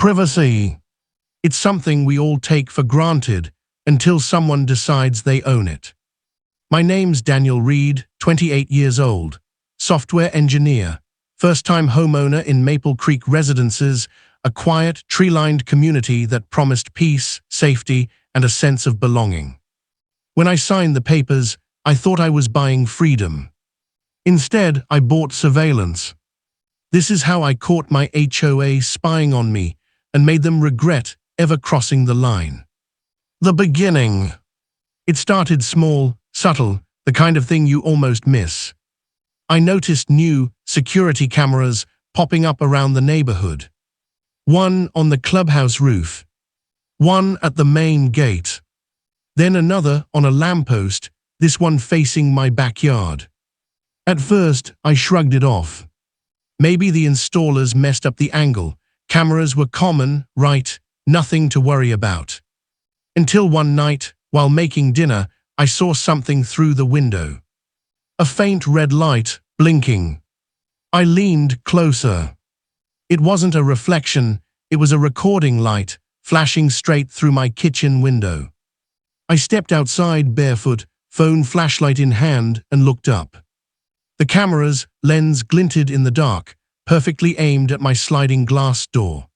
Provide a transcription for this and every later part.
Privacy. It's something we all take for granted until someone decides they own it. My name's Daniel Reed, 28 years old, software engineer, first-time homeowner in Maple Creek Residences, a quiet, tree-lined community that promised peace, safety, and a sense of belonging. When I signed the papers, I thought I was buying freedom. Instead, I bought surveillance. This is how I caught my HOA spying on me and made them regret ever crossing the line. The beginning. It started small, subtle, the kind of thing you almost miss. I noticed new security cameras popping up around the neighborhood. One on the clubhouse roof, one at the main gate, then another on a lamppost, this one facing my backyard. At first, I shrugged it off. Maybe the installers messed up the angle. Cameras were common, right? Nothing to worry about. Until one night, while making dinner, I saw something through the window. A faint red light, blinking. I leaned closer. It wasn't a reflection, it was a recording light, flashing straight through my kitchen window. I stepped outside barefoot, phone flashlight in hand, and looked up. The camera's lens glinted in the dark, perfectly aimed at my sliding glass door.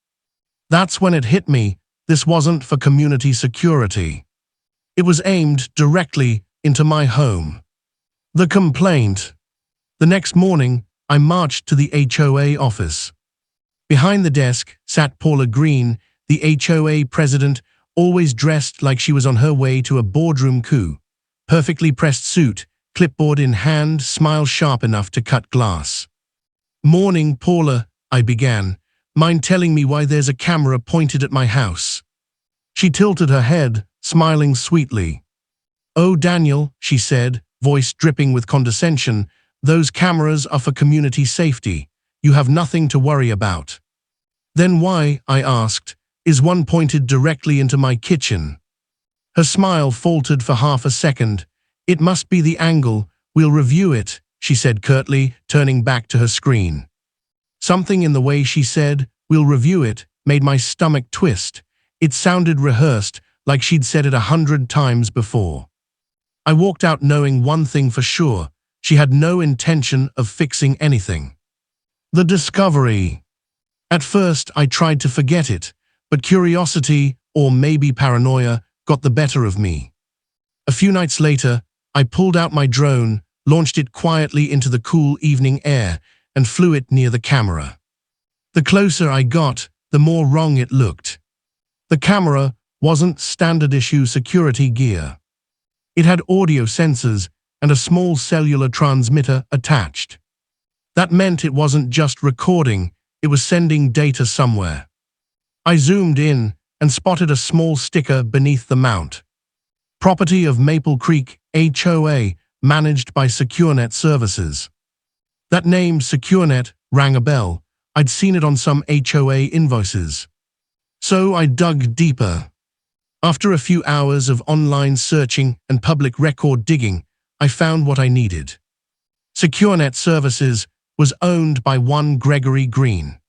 That's when it hit me, this wasn't for community security. It was aimed directly into my home. The complaint. The next morning, I marched to the HOA office. Behind the desk sat Paula Green, the HOA president, always dressed like she was on her way to a boardroom coup. Perfectly pressed suit, clipboard in hand, smile sharp enough to cut glass. "Morning, Paula," I began. "Mind telling me why there's a camera pointed at my house?" She tilted her head, smiling sweetly. "Oh, Daniel," she said, voice dripping with condescension, "those cameras are for community safety. You have nothing to worry about." "Then why," I asked, "is one pointed directly into my kitchen?" Her smile faltered for half a second. "It must be the angle. We'll review it," she said curtly, turning back to her screen. Something in the way she said, "We'll review it," made my stomach twist. It sounded rehearsed, like she'd said it 100 times before. I walked out knowing one thing for sure. She had no intention of fixing anything. The discovery. At first, I tried to forget it, but curiosity, or maybe paranoia, got the better of me. A few nights later, I pulled out my drone, launched it quietly into the cool evening air, and flew it near the camera. The closer I got, the more wrong it looked. The camera wasn't standard-issue security gear. It had audio sensors and a small cellular transmitter attached. That meant it wasn't just recording, it was sending data somewhere. I zoomed in and spotted a small sticker beneath the mount. "Property of Maple Creek, HOA, managed by SecureNet Services." That name, SecureNet, rang a bell. I'd seen it on some HOA invoices. So I dug deeper. After a few hours of online searching and public record digging, I found what I needed. SecureNet Services was owned by one Gregory Green,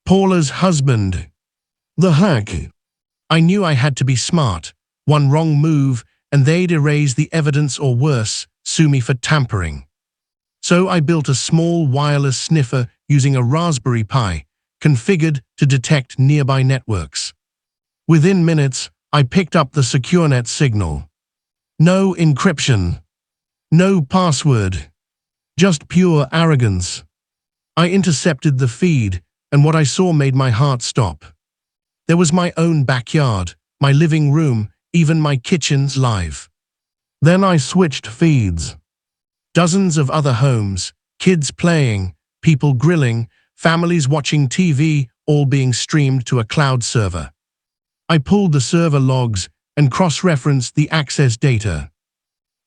Paula's husband. The hack. I knew I had to be smart. One wrong move, and they'd erase the evidence or worse, sue me for tampering. So I built a small wireless sniffer using a Raspberry Pi, configured to detect nearby networks. Within minutes, I picked up the SecureNet signal. No encryption. No password. Just pure arrogance. I intercepted the feed, and what I saw made my heart stop. There was my own backyard, my living room, even my kitchen's live. Then I switched feeds. Dozens of other homes, kids playing, people grilling, families watching TV, all being streamed to a cloud server. I pulled the server logs and cross-referenced the access data.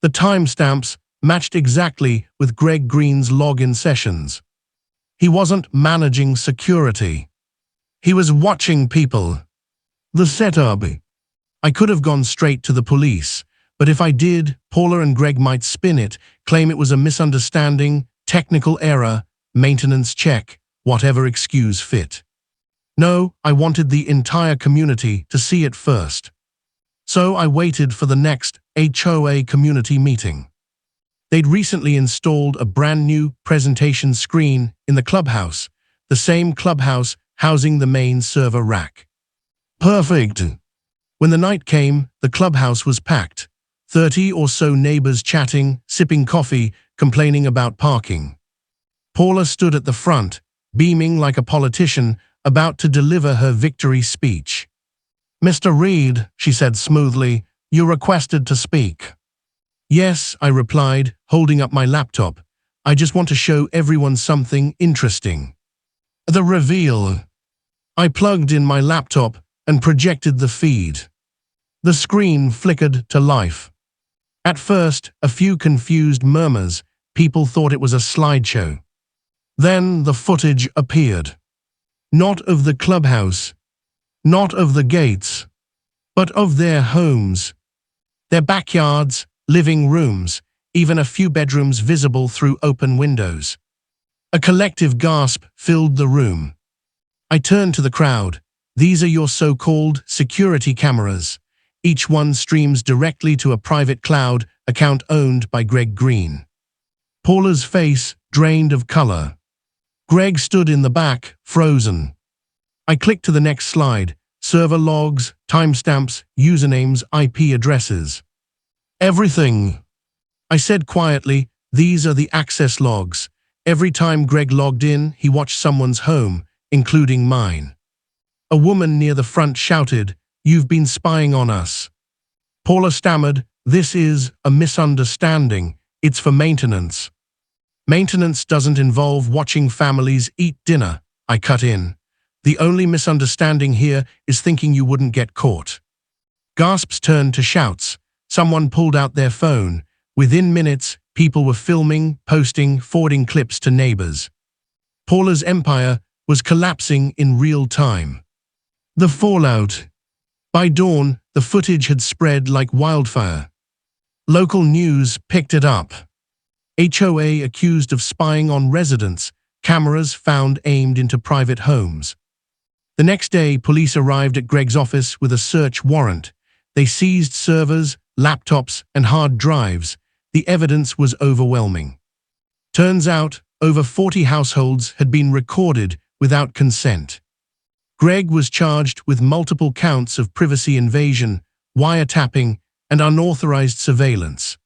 The timestamps matched exactly with Greg Green's login sessions. He wasn't managing security. He was watching people. The setup. I could have gone straight to the police, but if I did, Paula and Greg might spin it, claim it was a misunderstanding, technical error, maintenance check, whatever excuse fit. No, I wanted the entire community to see it first. So I waited for the next HOA community meeting. They'd recently installed a brand new presentation screen in the clubhouse, the same clubhouse housing the main server rack. Perfect. When the night came, the clubhouse was packed. 30 or so neighbors chatting, sipping coffee, complaining about parking. Paula stood at the front, beaming like a politician, about to deliver her victory speech. "Mr. Reed," she said smoothly, "you requested to speak." "Yes," I replied, holding up my laptop. "I just want to show everyone something interesting." The reveal. I plugged in my laptop and projected the feed. The screen flickered to life. At first, a few confused murmurs. People thought it was a slideshow. Then the footage appeared. Not of the clubhouse, not of the gates, but of their homes, their backyards, living rooms, even a few bedrooms visible through open windows. A collective gasp filled the room. I turned to the crowd. "These are your so-called security cameras. Each one streams directly to a private cloud account owned by Greg Green." Paula's face drained of color. Greg stood in the back, frozen. I clicked to the next slide. Server logs, timestamps, usernames, IP addresses. "Everything," I said quietly. "These are the access logs. Every time Greg logged in, he watched someone's home, including mine." A woman near the front shouted, "You've been spying on us." Paula stammered, "This is a misunderstanding. It's for maintenance." "Maintenance doesn't involve watching families eat dinner," I cut in. "The only misunderstanding here is thinking you wouldn't get caught." Gasps turned to shouts. Someone pulled out their phone. Within minutes, people were filming, posting, forwarding clips to neighbors. Paula's empire was collapsing in real time. The fallout. By dawn, the footage had spread like wildfire. Local news picked it up. HOA accused of spying on residents, cameras found aimed into private homes. The next day, police arrived at Greg's office with a search warrant. They seized servers, laptops, and hard drives. The evidence was overwhelming. Turns out, over 40 households had been recorded without consent. Greg was charged with multiple counts of privacy invasion, wiretapping, and unauthorized surveillance.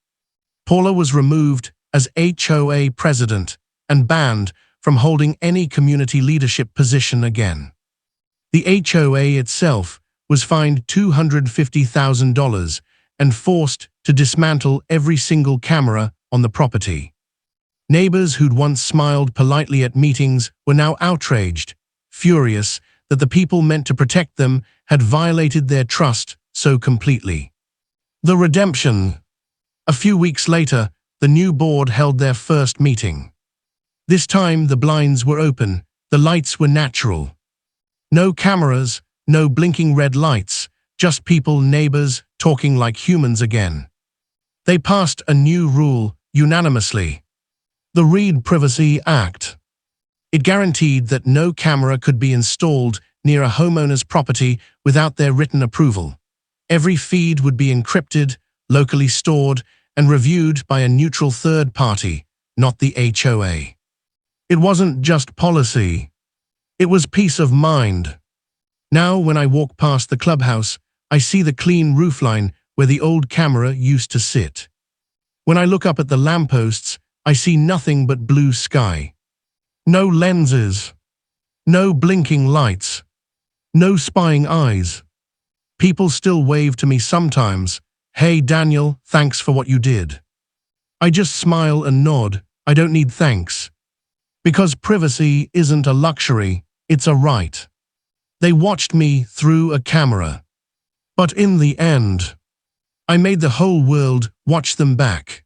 Paula was removed as HOA president and banned from holding any community leadership position again. The HOA itself was fined $250,000 and forced to dismantle every single camera on the property. Neighbors who'd once smiled politely at meetings were now outraged, furious that the people meant to protect them had violated their trust so completely. The redemption. A few weeks later, the new board held their first meeting. This time the blinds were open, the lights were natural. No cameras, no blinking red lights, just people, neighbors, talking like humans again. They passed a new rule unanimously. The Reed Privacy Act. It guaranteed that no camera could be installed near a homeowner's property without their written approval. Every feed would be encrypted, locally stored, and reviewed by a neutral third party, not the HOA. It wasn't just policy. It was peace of mind. Now, when I walk past the clubhouse, I see the clean roofline where the old camera used to sit. When I look up at the lampposts, I see nothing but blue sky. No lenses. No blinking lights. No spying eyes. People still wave to me sometimes. "Hey Daniel, thanks for what you did." I just smile and nod. I don't need thanks. Because privacy isn't a luxury, it's a right. They watched me through a camera. But in the end, I made the whole world watch them back.